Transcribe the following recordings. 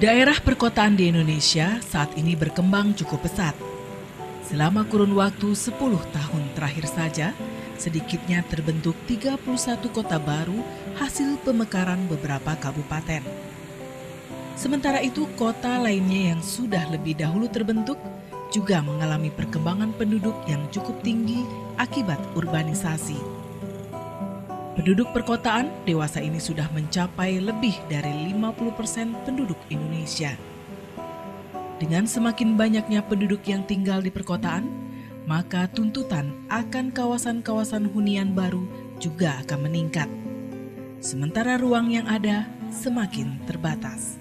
Daerah perkotaan di Indonesia saat ini berkembang cukup pesat. Selama kurun waktu 10 tahun terakhir saja, sedikitnya terbentuk 31 kota baru hasil pemekaran beberapa kabupaten. Sementara itu, kota lainnya yang sudah lebih dahulu terbentuk juga mengalami perkembangan penduduk yang cukup tinggi akibat urbanisasi. Penduduk perkotaan dewasa ini sudah mencapai lebih dari 50% penduduk Indonesia. Dengan semakin banyaknya penduduk yang tinggal di perkotaan, maka tuntutan akan kawasan-kawasan hunian baru juga akan meningkat. Sementara ruang yang ada semakin terbatas.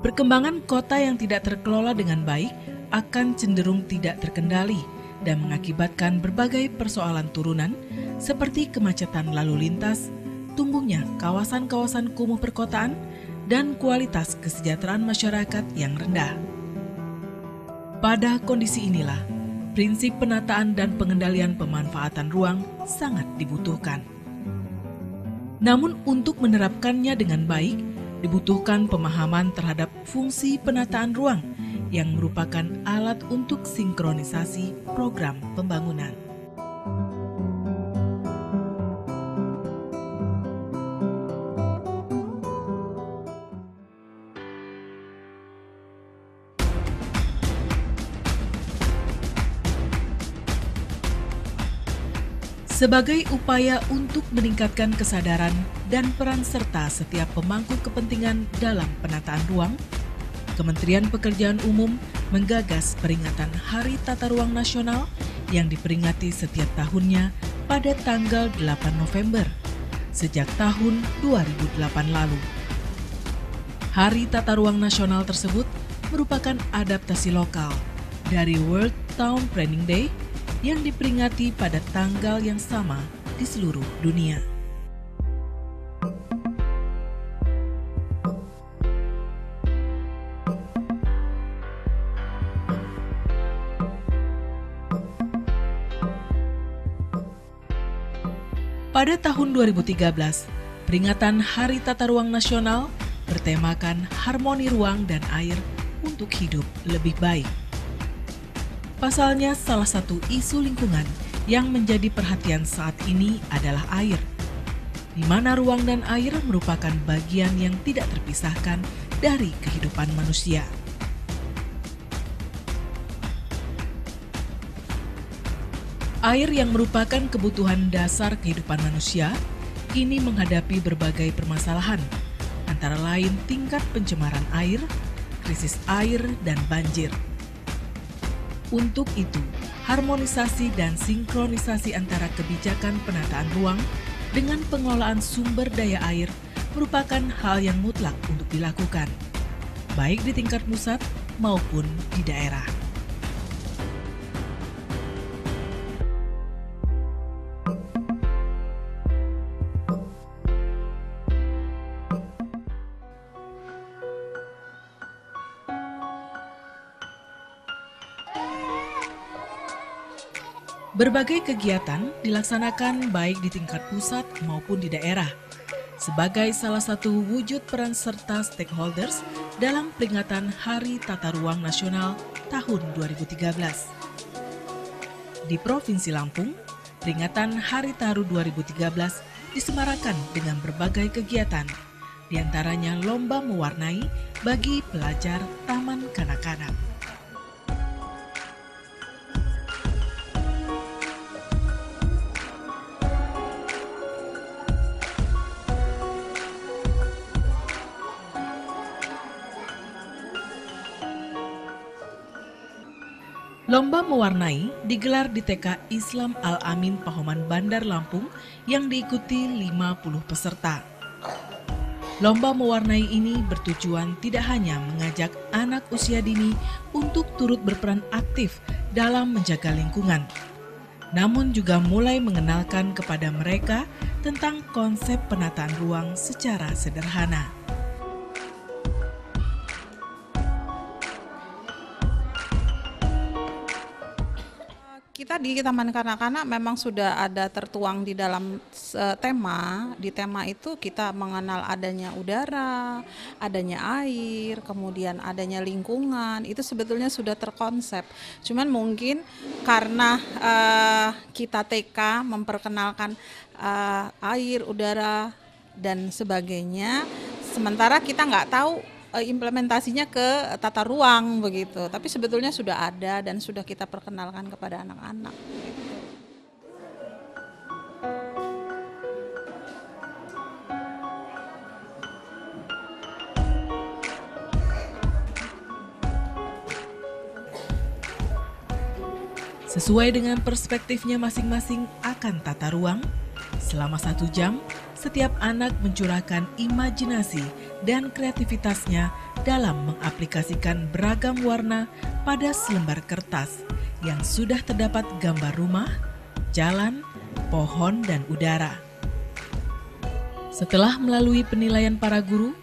Perkembangan kota yang tidak terkelola dengan baik akan cenderung tidak terkendali dan mengakibatkan berbagai persoalan turunan seperti kemacetan lalu lintas, tumbuhnya kawasan-kawasan kumuh perkotaan, dan kualitas kesejahteraan masyarakat yang rendah. Pada kondisi inilah, prinsip penataan dan pengendalian pemanfaatan ruang sangat dibutuhkan. Namun untuk menerapkannya dengan baik, dibutuhkan pemahaman terhadap fungsi penataan ruang yang merupakan alat untuk sinkronisasi program pembangunan. Sebagai upaya untuk meningkatkan kesadaran dan peran serta setiap pemangku kepentingan dalam penataan ruang, Kementerian Pekerjaan Umum menggagas peringatan Hari Tata Ruang Nasional yang diperingati setiap tahunnya pada tanggal 8 November sejak tahun 2008 lalu. Hari Tata Ruang Nasional tersebut merupakan adaptasi lokal dari World Town Planning Day yang diperingati pada tanggal yang sama di seluruh dunia. Pada tahun 2013, peringatan Hari Tata Ruang Nasional bertemakan harmoni ruang dan air untuk hidup lebih baik. Pasalnya, salah satu isu lingkungan yang menjadi perhatian saat ini adalah air, di mana ruang dan air merupakan bagian yang tidak terpisahkan dari kehidupan manusia. Air yang merupakan kebutuhan dasar kehidupan manusia, kini menghadapi berbagai permasalahan, antara lain tingkat pencemaran air, krisis air, dan banjir. Untuk itu, harmonisasi dan sinkronisasi antara kebijakan penataan ruang dengan pengelolaan sumber daya air merupakan hal yang mutlak untuk dilakukan, baik di tingkat pusat maupun di daerah. Berbagai kegiatan dilaksanakan baik di tingkat pusat maupun di daerah, sebagai salah satu wujud peran serta stakeholders dalam peringatan Hari Tata Ruang Nasional tahun 2013. Di Provinsi Lampung, peringatan Hari Taru 2013 disemarakan dengan berbagai kegiatan, diantaranya lomba mewarnai bagi pelajar Taman Kanak-kanak. Lomba mewarnai digelar di TK Islam Al-Amin Pahoman Bandar Lampung yang diikuti 50 peserta. Lomba mewarnai ini bertujuan tidak hanya mengajak anak usia dini untuk turut berperan aktif dalam menjaga lingkungan, namun juga mulai mengenalkan kepada mereka tentang konsep penataan ruang secara sederhana. di Taman Kanak-kanak memang sudah ada tertuang di dalam tema. Di tema itu kita mengenal adanya udara, adanya air, kemudian adanya lingkungan. Itu sebetulnya sudah terkonsep. Cuman mungkin karena kita TK memperkenalkan air, udara dan sebagainya, sementara kita nggak tahu implementasinya ke tata ruang begitu. Tapi sebetulnya sudah ada dan sudah kita perkenalkan kepada anak-anak. Gitu. Sesuai dengan perspektifnya masing-masing akan tata ruang, selama 1 jam, setiap anak mencurahkan imajinasi dan kreativitasnya dalam mengaplikasikan beragam warna pada selembar kertas yang sudah terdapat gambar rumah, jalan, pohon, dan udara. Setelah melalui penilaian para guru,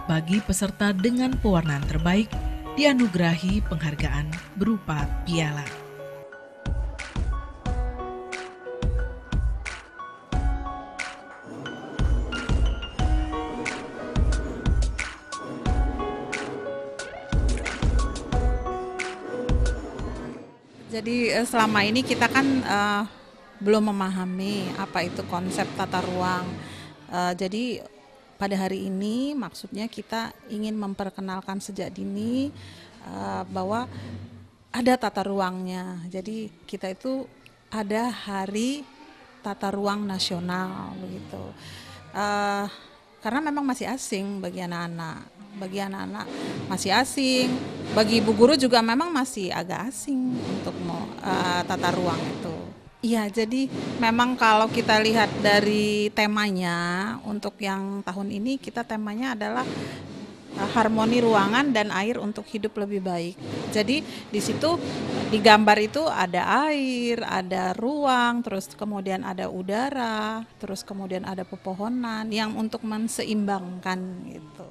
bagi peserta dengan pewarnaan terbaik dianugerahi penghargaan berupa piala. Jadi selama ini kita kan belum memahami apa itu konsep tata ruang. Jadi pada hari ini maksudnya kita ingin memperkenalkan sejak dini bahwa ada tata ruangnya. Jadi kita itu ada hari tata ruang nasional begitu. Karena memang masih asing bagi anak-anak. Bagi anak-anak masih asing, bagi ibu guru juga memang masih agak asing untuk tata ruang itu. Iya, jadi memang kalau kita lihat dari temanya, untuk yang tahun ini kita temanya adalah harmoni ruangan dan air untuk hidup lebih baik. Jadi di situ di gambar itu ada air, ada ruang, terus kemudian ada udara, terus kemudian ada pepohonan yang untuk menseimbangkan gitu.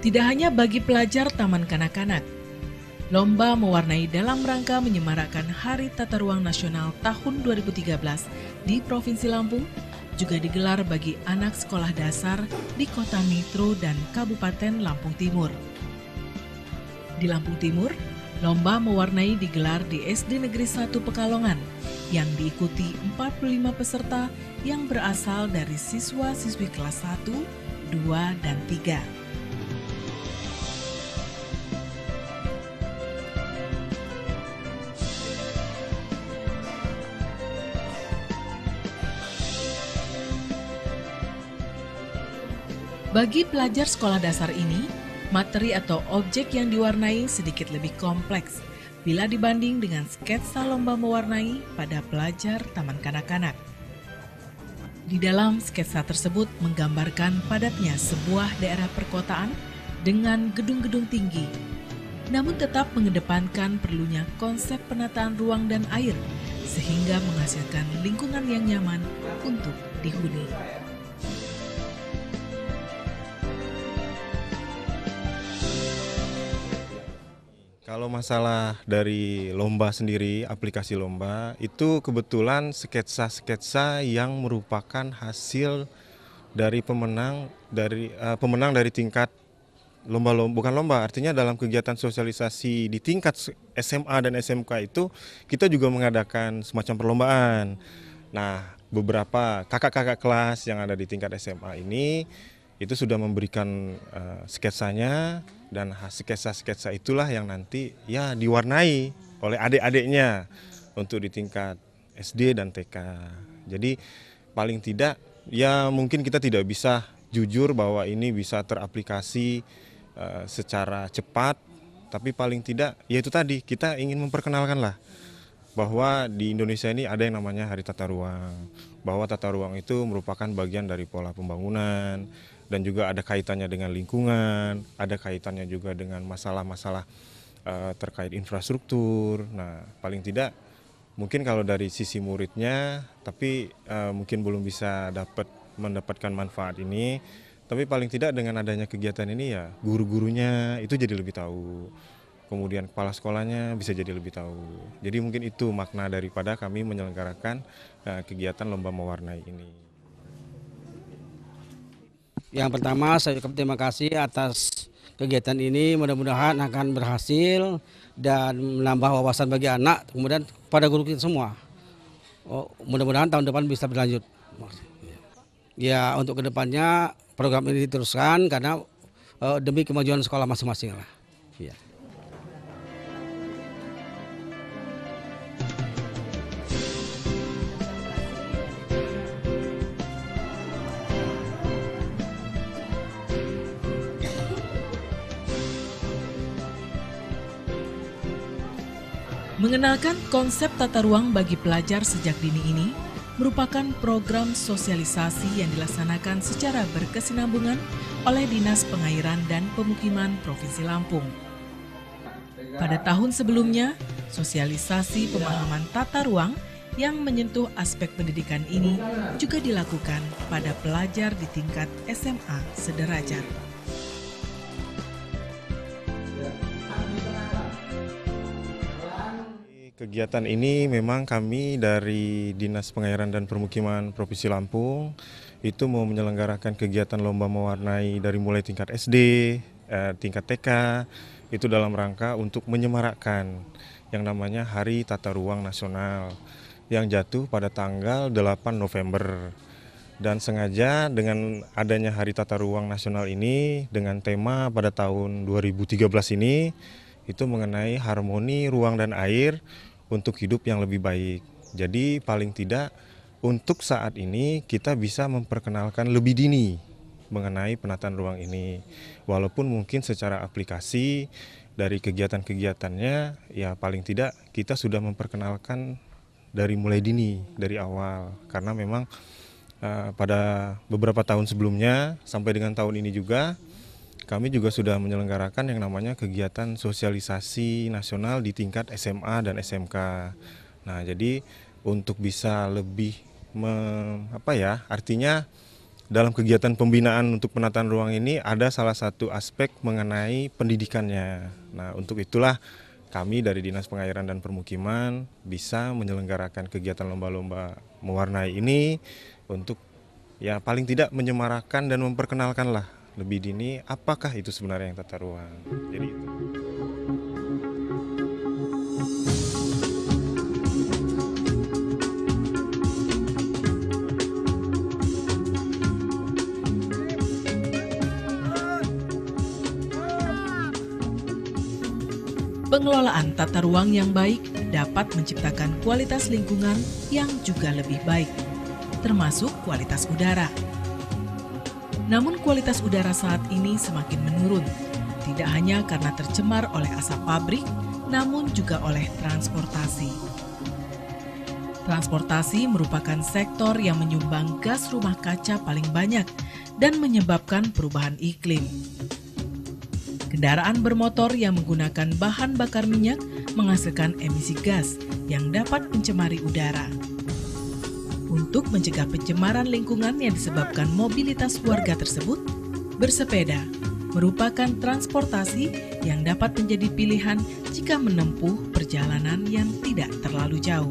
Tidak hanya bagi pelajar Taman Kanak-kanak, lomba mewarnai dalam rangka menyemarakkan Hari Tata Ruang Nasional tahun 2013 di Provinsi Lampung juga digelar bagi anak sekolah dasar di Kota Nitro dan Kabupaten Lampung Timur. Di Lampung Timur, lomba mewarnai digelar di SD Negeri 1 Pekalongan yang diikuti 45 peserta yang berasal dari siswa-siswi kelas 1, 2, dan 3. Bagi pelajar sekolah dasar ini, materi atau objek yang diwarnai sedikit lebih kompleks bila dibanding dengan sketsa lomba mewarnai pada pelajar Taman Kanak-kanak. Di dalam sketsa tersebut menggambarkan padatnya sebuah daerah perkotaan dengan gedung-gedung tinggi, namun tetap mengedepankan perlunya konsep penataan ruang dan air sehingga menghasilkan lingkungan yang nyaman untuk dihuni. Kalau masalah dari lomba sendiri, aplikasi lomba, itu kebetulan sketsa-sketsa yang merupakan hasil dari pemenang dari tingkat lomba-lomba, bukan lomba, artinya dalam kegiatan sosialisasi di tingkat SMA dan SMK itu kita juga mengadakan semacam perlombaan. Nah, beberapa kakak-kakak kelas yang ada di tingkat SMA ini itu sudah memberikan sketsanya, dan sketsa-sketsa itulah yang nanti ya diwarnai oleh adik-adiknya untuk di tingkat SD dan TK. Jadi paling tidak ya mungkin kita tidak bisa jujur bahwa ini bisa teraplikasi secara cepat, tapi paling tidak ya itu tadi, kita ingin memperkenalkan lah bahwa di Indonesia ini ada yang namanya Hari Tata Ruang, bahwa tata ruang itu merupakan bagian dari pola pembangunan dan juga ada kaitannya dengan lingkungan, ada kaitannya juga dengan masalah-masalah terkait infrastruktur. Nah, paling tidak Mungkin kalau dari sisi muridnya, tapi mungkin belum bisa mendapatkan manfaat ini. Tapi paling tidak dengan adanya kegiatan ini ya guru-gurunya itu jadi lebih tahu. Kemudian kepala sekolahnya bisa jadi lebih tahu. Jadi mungkin itu makna daripada kami menyelenggarakan kegiatan lomba mewarnai ini. Yang pertama saya ucapkan terima kasih atas kegiatan ini, mudah-mudahan akan berhasil dan menambah wawasan bagi anak, kemudian pada guru kita semua. Mudah-mudahan tahun depan bisa berlanjut. Ya, untuk kedepannya program ini diteruskan karena demi kemajuan sekolah masing-masing lah. Ya. Mengenalkan konsep tata ruang bagi pelajar sejak dini ini merupakan program sosialisasi yang dilaksanakan secara berkesinambungan oleh Dinas Pengairan dan Pemukiman Provinsi Lampung. Pada tahun sebelumnya, sosialisasi pemahaman tata ruang yang menyentuh aspek pendidikan ini juga dilakukan pada pelajar di tingkat SMA sederajat. Kegiatan ini memang kami dari Dinas Pengairan dan Permukiman Provinsi Lampung itu mau menyelenggarakan kegiatan lomba mewarnai dari mulai tingkat SD, tingkat TK, itu dalam rangka untuk menyemarakkan yang namanya Hari Tata Ruang Nasional yang jatuh pada tanggal 8 November. Dan sengaja dengan adanya Hari Tata Ruang Nasional ini dengan tema pada tahun 2013 ini itu mengenai harmoni ruang dan air untuk hidup yang lebih baik. Jadi paling tidak untuk saat ini kita bisa memperkenalkan lebih dini mengenai penataan ruang ini. Walaupun mungkin secara aplikasi dari kegiatan-kegiatannya ya paling tidak kita sudah memperkenalkan dari mulai dini, dari awal. Karena memang pada beberapa tahun sebelumnya sampai dengan tahun ini juga kami juga sudah menyelenggarakan yang namanya kegiatan sosialisasi nasional di tingkat SMA dan SMK. Nah, jadi untuk bisa lebih artinya dalam kegiatan pembinaan untuk penataan ruang ini ada salah satu aspek mengenai pendidikannya. Nah, untuk itulah kami dari Dinas Pengairan dan Permukiman bisa menyelenggarakan kegiatan lomba-lomba mewarnai ini untuk ya paling tidak menyemarakkan dan memperkenalkan lah lebih dini apakah itu sebenarnya yang tata ruang. Jadi itu. Pengelolaan tata ruang yang baik dapat menciptakan kualitas lingkungan yang juga lebih baik, termasuk kualitas udara. Namun kualitas udara saat ini semakin menurun, tidak hanya karena tercemar oleh asap pabrik, namun juga oleh transportasi. Transportasi merupakan sektor yang menyumbang gas rumah kaca paling banyak dan menyebabkan perubahan iklim. Kendaraan bermotor yang menggunakan bahan bakar minyak menghasilkan emisi gas yang dapat mencemari udara. Untuk mencegah pencemaran lingkungan yang disebabkan mobilitas warga tersebut, bersepeda merupakan transportasi yang dapat menjadi pilihan jika menempuh perjalanan yang tidak terlalu jauh.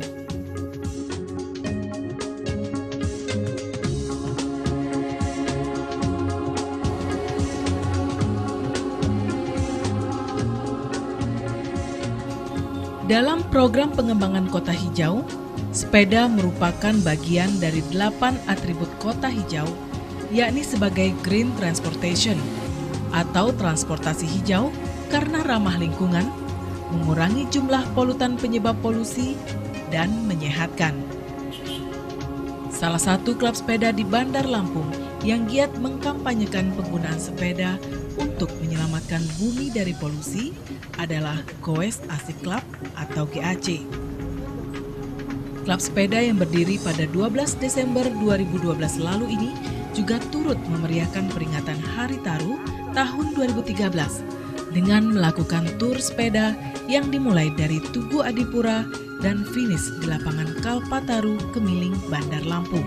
Dalam program pengembangan kota hijau, sepeda merupakan bagian dari 8 atribut kota hijau, yakni sebagai green transportation atau transportasi hijau karena ramah lingkungan, mengurangi jumlah polutan penyebab polusi, dan menyehatkan. Salah satu klub sepeda di Bandar Lampung yang giat mengkampanyekan penggunaan sepeda untuk menyelamatkan bumi dari polusi adalah Goes Asik Club atau GAC. Klub sepeda yang berdiri pada 12 Desember 2012 lalu ini juga turut memeriahkan peringatan Hari Taru tahun 2013 dengan melakukan tur sepeda yang dimulai dari Tugu Adipura dan finish di lapangan Kalpataru, Kemiling, Bandar Lampung.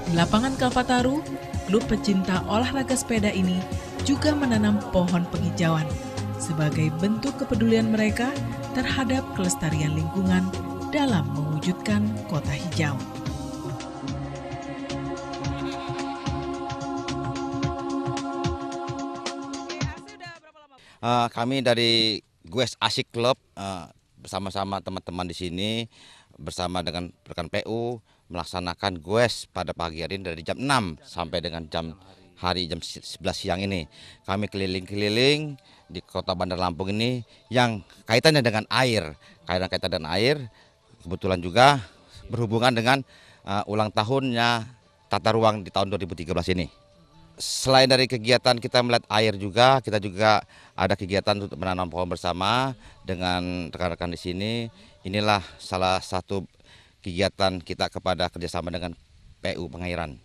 Di lapangan Kalpataru, klub pecinta olahraga sepeda ini juga menanam pohon penghijauan sebagai bentuk kepedulian mereka terhadap kelestarian lingkungan dalam mewujudkan kota hijau. Kami dari Goes Asik Club bersama-sama teman-teman di sini bersama dengan rekan PU melaksanakan goes pada pagi hari ini dari jam 6 sampai dengan jam 11 siang ini. Kami keliling-keliling di kota Bandar Lampung ini yang kaitannya dengan air. Kaitan dengan air kebetulan juga berhubungan dengan ulang tahunnya tata ruang di tahun 2013 ini. Selain dari kegiatan kita melihat air juga, kita juga ada kegiatan untuk menanam pohon bersama dengan rekan-rekan di sini. Inilah salah satu kegiatan kita kepada kerjasama dengan PU Pengairan.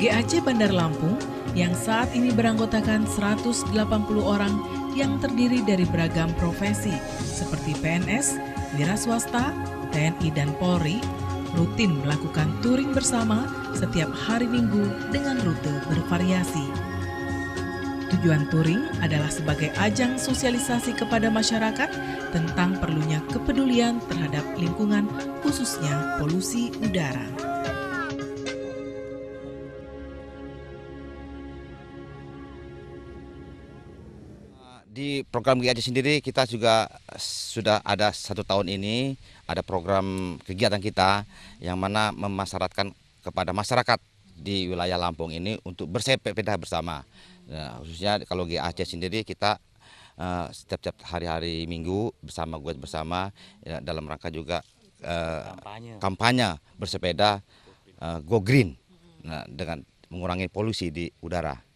GAC Bandar Lampung yang saat ini beranggotakan 180 orang yang terdiri dari beragam profesi seperti PNS, wira swasta, TNI dan Polri, rutin melakukan touring bersama setiap hari Minggu dengan rute bervariasi. Tujuan touring adalah sebagai ajang sosialisasi kepada masyarakat tentang perlunya kepedulian terhadap lingkungan, khususnya polusi udara. Di program GAC sendiri kita juga sudah ada 1 tahun ini ada program kegiatan kita yang mana memasyaratkan kepada masyarakat di wilayah Lampung ini untuk bersepeda bersama. Nah, khususnya kalau GAC sendiri kita setiap hari-hari Minggu bersama gue bersama ya, dalam rangka juga kampanye bersepeda Go Green, nah, dengan mengurangi polusi di udara.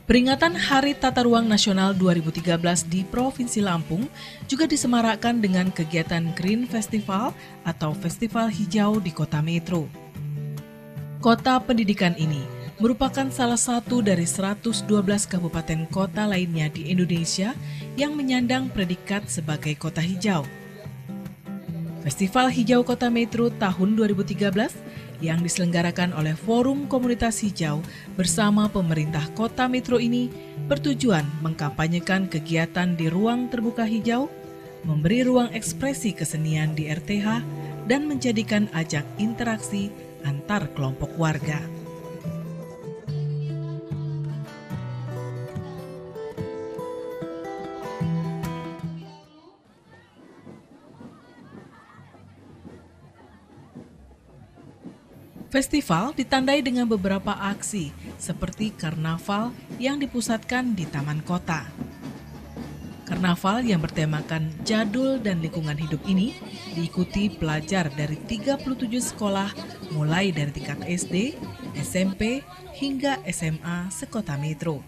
Peringatan Hari Tata Ruang Nasional 2013 di Provinsi Lampung juga disemarakkan dengan kegiatan Green Festival atau Festival Hijau di Kota Metro. Kota pendidikan ini merupakan salah satu dari 112 kabupaten kota lainnya di Indonesia yang menyandang predikat sebagai kota hijau. Festival Hijau Kota Metro tahun 2013 yang diselenggarakan oleh Forum Komunitas Hijau bersama pemerintah Kota Metro ini bertujuan mengkampanyekan kegiatan di ruang terbuka hijau, memberi ruang ekspresi kesenian di RTH, dan menjadikan ajang interaksi antar kelompok warga. Festival ditandai dengan beberapa aksi seperti karnaval yang dipusatkan di Taman Kota. Karnaval yang bertemakan jadul dan lingkungan hidup ini diikuti pelajar dari 37 sekolah mulai dari tingkat SD, SMP, hingga SMA sekota Metro.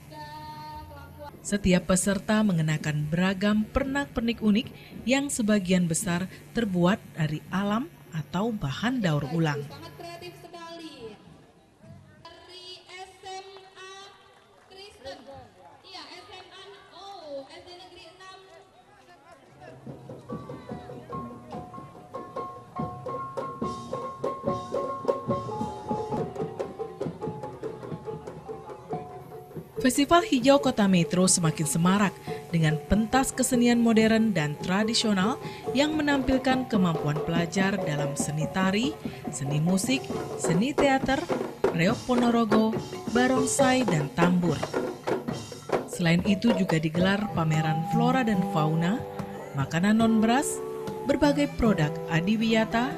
Setiap peserta mengenakan beragam pernak-pernik unik yang sebagian besar terbuat dari alam atau bahan daur ulang. Festival Hijau Kota Metro semakin semarak dengan pentas kesenian modern dan tradisional yang menampilkan kemampuan pelajar dalam seni tari, seni musik, seni teater, reok ponorogo, barongsai, dan tambur. Selain itu juga digelar pameran flora dan fauna, makanan non-beras, berbagai produk adiwiyata,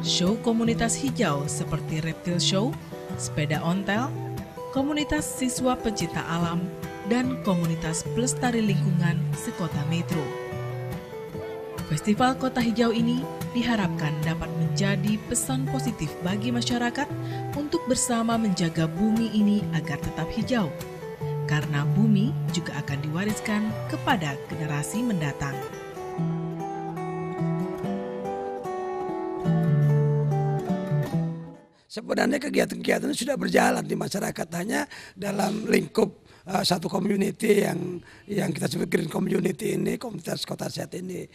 show komunitas hijau seperti reptil show, sepeda ontel, komunitas siswa pecinta alam, dan komunitas pelestari lingkungan sekota Metro. Festival Kota Hijau ini diharapkan dapat menjadi pesan positif bagi masyarakat untuk bersama menjaga bumi ini agar tetap hijau. Karena bumi juga akan diwariskan kepada generasi mendatang. Sebenarnya kegiatan-kegiatan sudah berjalan di masyarakat, hanya dalam lingkup satu community yang kita sebut green community ini, komunitas kota sehat ini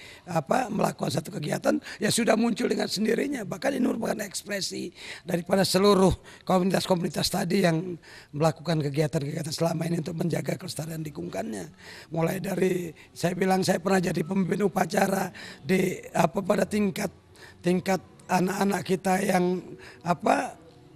melakukan satu kegiatan ya sudah muncul dengan sendirinya. Bahkan ini merupakan ekspresi daripada seluruh komunitas-komunitas tadi yang melakukan kegiatan-kegiatan selama ini untuk menjaga kelestarian lingkungannya. Mulai dari saya pernah jadi pemimpin upacara di pada tingkat anak-anak kita yang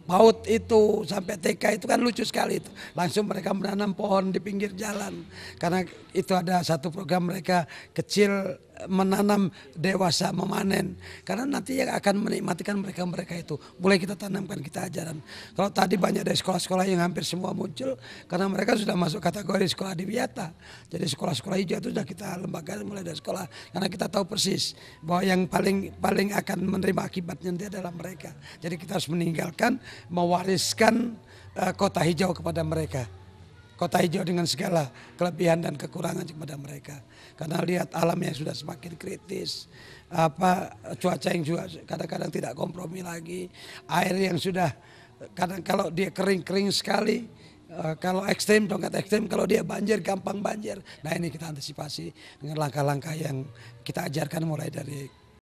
PAUD itu sampai TK itu kan lucu sekali itu. Langsung mereka menanam pohon di pinggir jalan. Karena itu ada satu program mereka kecil menanam, dewasa memanen. Karena nanti yang akan menikmatikan mereka itu. Mulai kita tanamkan, kita ajaran. Kalau tadi banyak dari sekolah-sekolah yang hampir semua muncul karena mereka sudah masuk kategori sekolah adiwiyata. Jadi sekolah-sekolah hijau itu sudah kita lembagakan mulai dari sekolah. Karena kita tahu persis bahwa yang paling akan menerima akibatnya nanti adalah mereka. Jadi kita harus meninggalkan, mewariskan kota hijau kepada mereka. Kota hijau dengan segala kelebihan dan kekurangan kepada mereka. Karena lihat alam yang sudah semakin kritis, cuaca yang juga kadang-kadang tidak kompromi lagi, air yang sudah kadang kalau dia kering sekali, kalau ekstrim dongkat ekstrim, kalau dia banjir gampang banjir. Nah ini kita antisipasi dengan langkah-langkah yang kita ajarkan mulai dari